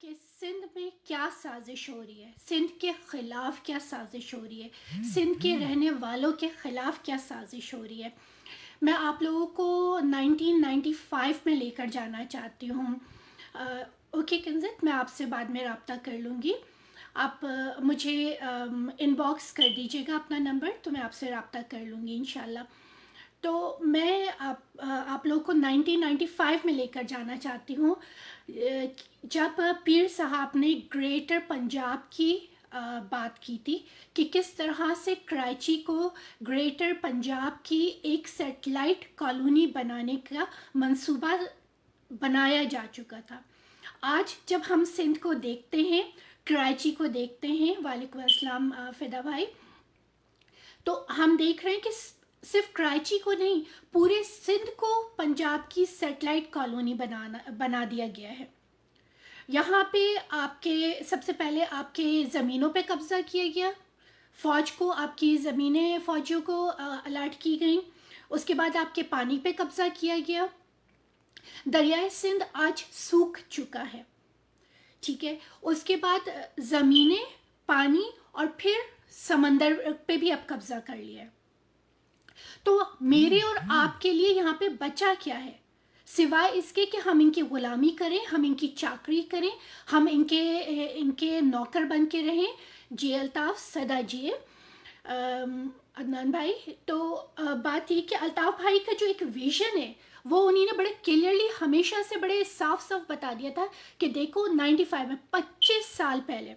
کہ سندھ میں کیا سازش ہو رہی ہے، سندھ کے خلاف کیا سازش ہو رہی ہے، سندھ کے رہنے والوں کے خلاف کیا سازش ہو رہی ہے۔ میں آپ لوگوں کو 1995 میں لے کر جانا چاہتی ہوں۔ اوکے کنزت، میں آپ سے بعد میں رابطہ کر لوں گی۔ آپ مجھے ان باکس کر دیجیے گا اپنا نمبر، تو میں آپ سے رابطہ کر لوں گی انشاءاللہ۔ تو میں آپ لوگوں کو 1995 میں لے کر جانا چاہتی ہوں، جب پیر صاحب نے گریٹر پنجاب کی بات کی تھی کہ کس طرح سے کراچی کو گریٹر پنجاب کی ایک سیٹلائٹ کالونی بنانے کا منصوبہ بنایا جا چکا تھا۔ آج جب ہم سندھ کو دیکھتے ہیں، کراچی کو دیکھتے ہیں، وعلیکم السلام فدا بھائی، تو ہم دیکھ رہے ہیں کہ صرف کراچی کو نہیں، پورے سندھ کو پنجاب کی سیٹلائٹ کالونی بنا دیا گیا ہے۔ یہاں پہ آپ کے سب سے پہلے آپ کے زمینوں پہ قبضہ کیا گیا، فوج کو آپ کی زمینیں فوجیوں کو الاٹ کی گئیں، اس کے بعد آپ کے پانی پہ قبضہ کیا گیا۔ دریائے سندھ آج سوکھ چکا ہے، ٹھیک ہے، اس کے بعد زمینیں، پانی اور پھر سمندر پہ بھی اب قبضہ کر لیا ہے۔ تو میرے اور آپ کے لیے یہاں پہ بچا کیا ہے سوائے اس کے کہ ہم ان کی غلامی کریں، ہم ان کی چاکری کریں، ہم ان کے نوکر بن کے رہیں۔ جی الطاف صدا جی عدنان بھائی، تو بات یہ کہ الطاف بھائی کا جو ایک ویژن ہے وہ انہی نے بڑے کلیئرلی ہمیشہ سے بڑے صاف صاف بتا دیا تھا کہ دیکھو 95 میں 25 سال پہلے،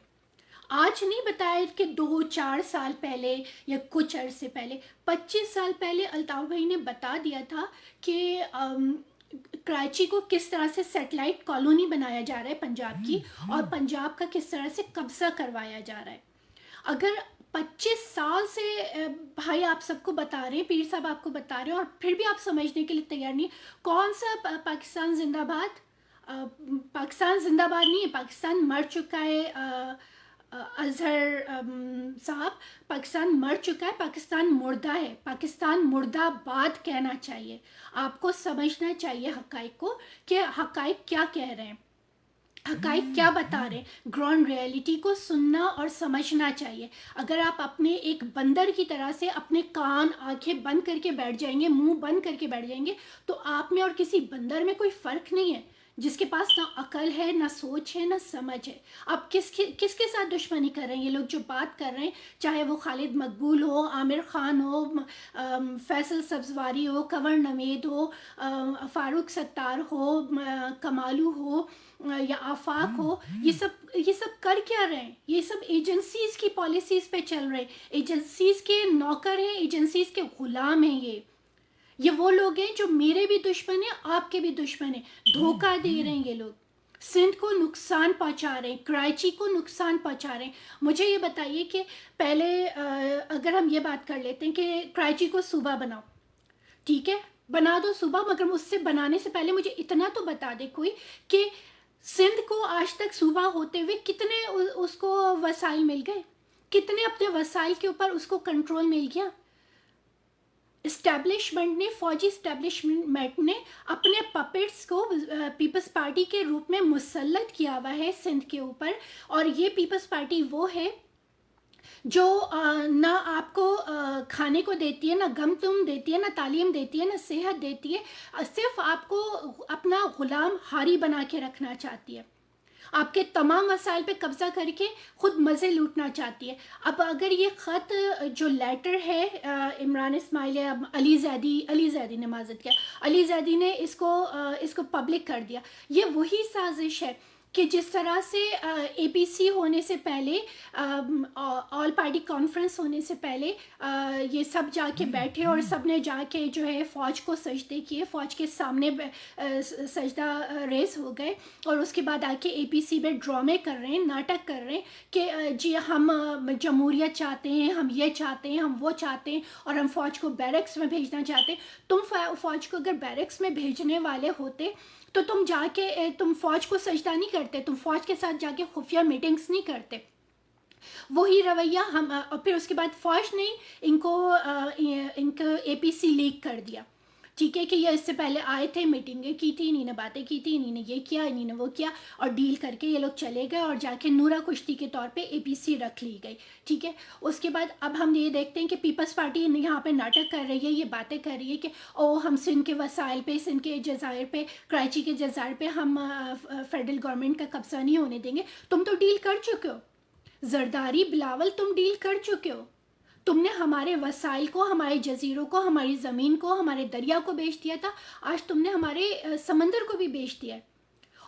آج نہیں بتایا کہ 2-4 سال پہلے یا کچھ عرصے پہلے، 25 سال پہلے الطاف بھائی نے بتا دیا تھا کہ کراچی کو کس طرح سے سیٹلائٹ کالونی بنایا جا رہا ہے پنجاب کی، اور پنجاب کا کس طرح سے قبضہ کروایا جا رہا ہے۔ اگر 25 سال سے بھائی آپ سب کو بتا رہے ہیں، پیر صاحب آپ کو بتا رہے ہیں، اور پھر بھی آپ سمجھنے کے لیے تیار نہیں، کون سا پاکستان زندہ باد؟ پاکستان زندہ باد نہیں ہے، پاکستان مر چکا ہے۔ اظہر صاحب، پاکستان مر چکا ہے، پاکستان مردہ ہے، پاکستان مردہ باد کہنا چاہیے۔ آپ کو سمجھنا چاہیے حقائق کو کہ حقائق کیا کہہ رہے ہیں، حقائق کیا بتا رہے ہیں، گراؤنڈ ریئلٹی کو سننا اور سمجھنا چاہیے۔ اگر آپ اپنے ایک بندر کی طرح سے اپنے کان آنکھیں بند کر کے بیٹھ جائیں گے، منہ بند کر کے بیٹھ جائیں گے، تو آپ میں اور کسی بندر میں کوئی فرق نہیں ہے، جس کے پاس نہ عقل ہے، نہ سوچ ہے، نہ سمجھ ہے۔ آپ کس کے ساتھ دشمنی کر رہے ہیں؟ یہ لوگ جو بات کر رہے ہیں، چاہے وہ خالد مقبول ہو، عامر خان ہو، فیصل سبزواری ہو، کنور نوید ہو، فاروق ستار ہو، کمالو ہو یا آفاق ہو، یہ سب کر کیا رہے ہیں؟ یہ سب ایجنسیز کی پالیسیز پہ چل رہے ہیں، ایجنسیز کے نوکر ہیں، ایجنسیز کے غلام ہیں۔ یہ وہ لوگ ہیں جو میرے بھی دشمن ہیں، آپ کے بھی دشمن ہیں، دھوکہ دے رہے ہیں یہ لوگ، سندھ کو نقصان پہنچا رہے ہیں، کراچی کو نقصان پہنچا رہے ہیں۔ مجھے یہ بتائیے کہ پہلے اگر ہم یہ بات کر لیتے ہیں کہ کراچی کو صوبہ بناؤ، ٹھیک ہے، بنا دو صوبہ، مگر اس سے بنانے سے پہلے مجھے اتنا تو بتا دے کوئی کہ سندھ کو آج تک صوبہ ہوتے ہوئے کتنے اس کو وسائل مل گئے، کتنے اپنے وسائل کے اوپر اس کو کنٹرول مل گیا۔ اسٹیبلشمنٹ نے، فوجی اسٹیبلشمنٹ نے اپنے پپٹس کو پیپلز پارٹی کے روپ میں مسلط کیا ہوا ہے سندھ کے اوپر، اور یہ پیپلز پارٹی وہ ہے جو نہ آپ کو کھانے کو دیتی ہے، نہ غم تم دیتی ہے، نہ تعلیم دیتی ہے، نہ صحت دیتی ہے، صرف آپ کو اپنا غلام حاری بنا کے رکھنا چاہتی ہے، آپ کے تمام وسائل پہ قبضہ کر کے خود مزے لوٹنا چاہتی ہے۔ اب اگر یہ خط جو لیٹر ہے عمران اسماعیل، علی زیدی نے معذرت کیا، علی زیدی نے اس کو پبلک کر دیا، یہ وہی سازش ہے کہ جس طرح سے اے پی سی ہونے سے پہلے، آل پارٹی کانفرنس ہونے سے پہلے یہ سب جا کے بیٹھے اور سب نے جا کے جو ہے فوج کو سجدے کیے، فوج کے سامنے سجدہ ریز ہو گئے، اور اس کے بعد آ کے اے پی سی میں ڈرامے کر رہے ہیں، ناٹک کر رہے ہیں کہ جی ہم جمہوریت چاہتے ہیں، ہم یہ چاہتے ہیں، ہم وہ چاہتے ہیں، اور ہم فوج کو بیرکس میں بھیجنا چاہتے ہیں۔ تم فوج کو اگر بیرکس میں بھیجنے والے ہوتے تو تم جا کے تم فوج کو سجدہ نہیں کرتے، تم فوج کے ساتھ جا کے خفیہ میٹنگز نہیں کرتے۔ وہی رویہ ہم، اور پھر اس کے بعد فوج نے ان کو اے پی سی لیک کر دیا، ٹھیک ہے، کہ یہ اس سے پہلے آئے تھے، میٹنگیں کی تھی، انہیں نے باتیں کی تھی، انہیں نے یہ کیا، انہیں نے وہ کیا، اور ڈیل کر کے یہ لوگ چلے گئے اور جا کے نورا کشتی کے طور پہ اے پی سی رکھ لی گئی. ٹھیک ہے، اس کے بعد اب ہم یہ دیکھتے ہیں کہ پیپلز پارٹی یہاں پہ ناٹک کر رہی ہے، یہ باتیں کر رہی ہے کہ ہم سندھ کے وسائل پہ، سندھ کے جزائر پہ، کراچی کے جزائر پہ ہم فیڈرل گورنمنٹ کا قبضہ نہیں ہونے دیں گے. تم تو ڈیل کر چکے ہو زرداری، بلاول، تم ڈیل کر چکے ہو. تم نے ہمارے وسائل کو، ہمارے جزیروں کو، ہماری زمین کو، ہمارے دریا کو بیچ دیا تھا، آج تم نے ہمارے سمندر کو بھی بیچ دیا ہے.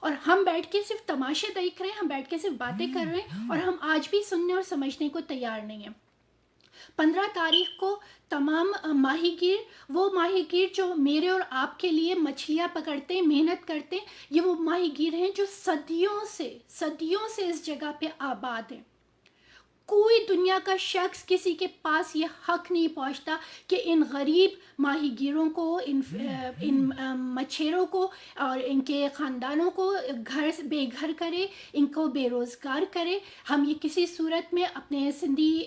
اور ہم بیٹھ کے صرف تماشے دیکھ رہے ہیں، ہم بیٹھ کے صرف باتیں کر رہے ہیں، اور ہم آج بھی سننے اور سمجھنے کو تیار نہیں ہیں. 15 تاریخ کو تمام ماہی گیر، وہ ماہی گیر جو میرے اور آپ کے لیے مچھلیاں پکڑتے ہیں، محنت کرتے ہیں، یہ وہ ماہی گیر ہیں جو صدیوں سے اس جگہ پہ آباد ہیں. کوئی دنیا کا شخص، کسی کے پاس یہ حق نہیں پہنچتا کہ ان غریب ماہی گیروں کو، ان مچھیروں کو اور ان کے خاندانوں کو بے گھر کرے، ان کو بے روزگار کرے. ہم یہ کسی صورت میں اپنے سندھی،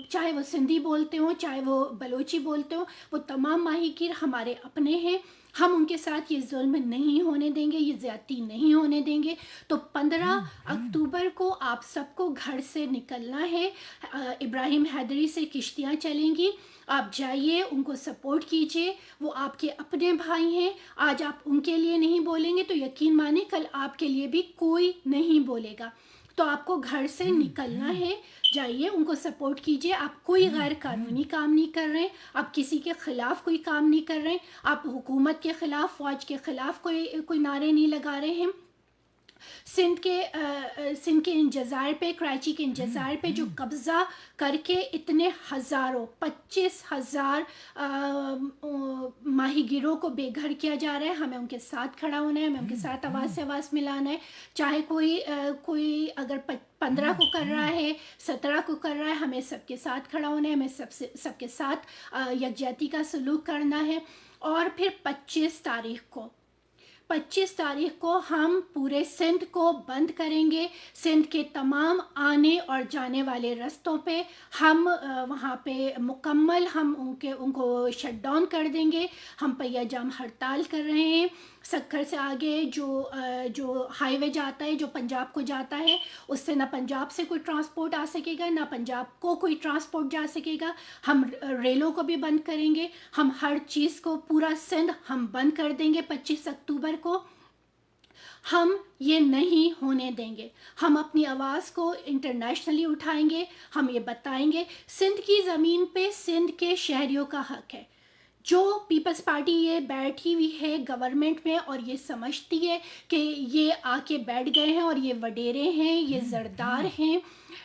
چاہے وہ سندھی بولتے ہوں، چاہے وہ بلوچی بولتے ہوں، وہ تمام ماہی گیر ہمارے اپنے ہیں. ہم ان کے ساتھ یہ ظلم نہیں ہونے دیں گے، یہ زیادتی نہیں ہونے دیں گے. تو 15 اکتوبر کو آپ سب کو گھر سے نکلنا ہے. ابراہیم حیدری سے کشتیاں چلیں گی، آپ جائیے، ان کو سپورٹ کیجیے. وہ آپ کے اپنے بھائی ہیں. آج آپ ان کے لیے نہیں بولیں گے تو یقین مانیں کل آپ کے لیے بھی کوئی نہیں بولے گا. تو آپ کو گھر سے نکلنا ہے، جائیے، ان کو سپورٹ کیجیے. آپ کوئی غیر قانونی کام نہیں کر رہے ہیں، آپ کسی کے خلاف کوئی کام نہیں کر رہے ہیں، آپ حکومت کے خلاف، فوج کے خلاف کوئی نعرے نہیں لگا رہے ہیں. سندھ کے ان جزائر پہ، کراچی کے ان جزائر پہ جو قبضہ کر کے اتنے ہزاروں، 25,000 ماہی گیروں کو بے گھر کیا جا رہا ہے، ہمیں ان کے ساتھ کھڑا ہونا ہے، ہمیں ان کے ساتھ آواز سے آواز ملانا ہے. چاہے کوئی اگر 15 کو کر رہا ہے، 17 کو کر رہا ہے، ہمیں سب کے ساتھ کھڑا ہونا ہے، ہمیں سب کے ساتھ یکجہتی کا سلوک کرنا ہے. اور پھر 25 تاریخ کو ہم پورے سندھ کو بند کریں گے. سندھ کے تمام آنے اور جانے والے رستوں پہ ہم وہاں پہ مکمل ہم ان کو شٹ ڈاؤن کر دیں گے. ہم پہیہ جام ہڑتال کر رہے ہیں. سکھر سے آگے جو ہائی وے جاتا ہے، جو پنجاب کو جاتا ہے، اس سے نہ پنجاب سے کوئی ٹرانسپورٹ آ سکے گا، نہ پنجاب کو کوئی ٹرانسپورٹ جا سکے گا. ہم ریلوں کو بھی بند کریں گے. ہم ہر چیز کو، پورا سندھ ہم بند کر دیں گے 25 اکتوبر کو. ہم یہ نہیں ہونے دیں گے. ہم اپنی آواز کو انٹرنیشنلی اٹھائیں گے. ہم یہ بتائیں گے سندھ کی زمین پہ سندھ کے شہریوں کا حق ہے. جو پیپلز پارٹی یہ بیٹھی ہوئی ہے گورنمنٹ میں اور یہ سمجھتی ہے کہ یہ آ کے بیٹھ گئے ہیں اور یہ وڈیرے ہیں، یہ زردار ہیں،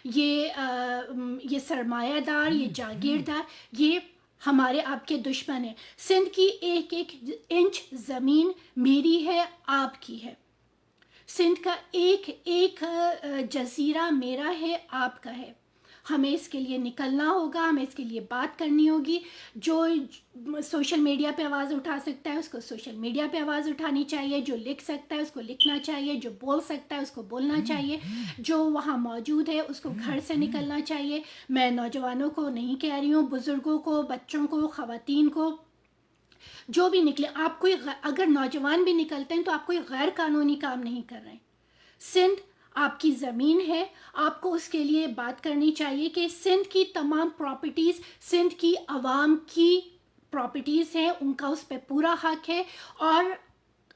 یہ سرمایہ دار، یہ جاگیردار، یہ ہمارے آپ کے دشمن ہیں. سندھ کی ایک ایک انچ زمین میری ہے، آپ کی ہے. سندھ کا ایک ایک جزیرہ میرا ہے، آپ کا ہے. ہمیں اس کے لیے نکلنا ہوگا، ہمیں اس کے لیے بات کرنی ہوگی. جو سوشل میڈیا پہ آواز اٹھا سکتا ہے اس کو سوشل میڈیا پہ آواز اٹھانی چاہیے، جو لکھ سکتا ہے اس کو لکھنا چاہیے، جو بول سکتا ہے اس کو بولنا چاہیے، جو وہاں موجود ہے اس کو گھر سے نکلنا چاہیے. میں نوجوانوں کو نہیں کہہ رہی ہوں، بزرگوں کو، بچوں کو، خواتین کو، جو بھی نکلے. آپ اگر نوجوان بھی نکلتے ہیں تو آپ کوئی غیر قانونی کام نہیں کر رہے ہیں. سندھ آپ کی زمین ہے، آپ کو اس کے لیے بات کرنی چاہیے کہ سندھ کی تمام پراپرٹیز سندھ کی عوام کی پراپرٹیز ہیں، ان کا اس پہ پورا حق ہے. اور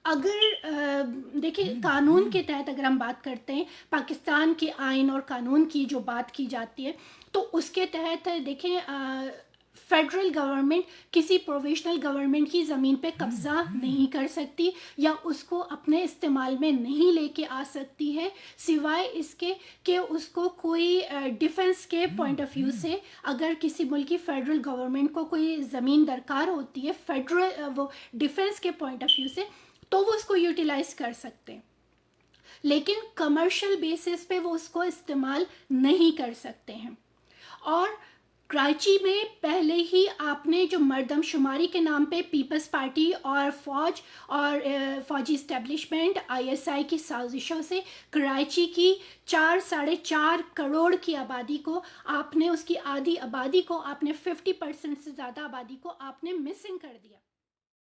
اگر دیکھیں قانون کے تحت اگر ہم بات کرتے ہیں، پاکستان کے آئین اور قانون کی جو بات کی جاتی ہے تو اس کے تحت دیکھیں فیڈرل گورنمنٹ کسی پروویشنل گورنمنٹ کی زمین پہ قبضہ نہیں کر سکتی یا اس کو اپنے استعمال میں نہیں لے کے آ سکتی ہے، سوائے اس کے کہ اس کو کوئی ڈیفنس کے پوائنٹ آف ویو سے اگر کسی ملک کی فیڈرل گورنمنٹ کو کوئی زمین درکار ہوتی ہے وہ ڈیفنس کے پوائنٹ آف ویو سے، تو وہ اس کو یوٹیلائز کر سکتے ہیں. لیکن کمرشل بیسس پہ وہ اس کو استعمال نہیں کر سکتے ہیں. اور کراچی میں پہلے ہی آپ نے جو مردم شماری کے نام پہ پیپلز پارٹی اور فوج اور فوجی اسٹیبلشمنٹ ISI کی سازشوں سے کراچی کی 4.5 کروڑ کی آبادی کو آپ نے، اس کی آدھی آبادی کو آپ نے 50% سے زیادہ آبادی کو آپ نے مسنگ کر دیا.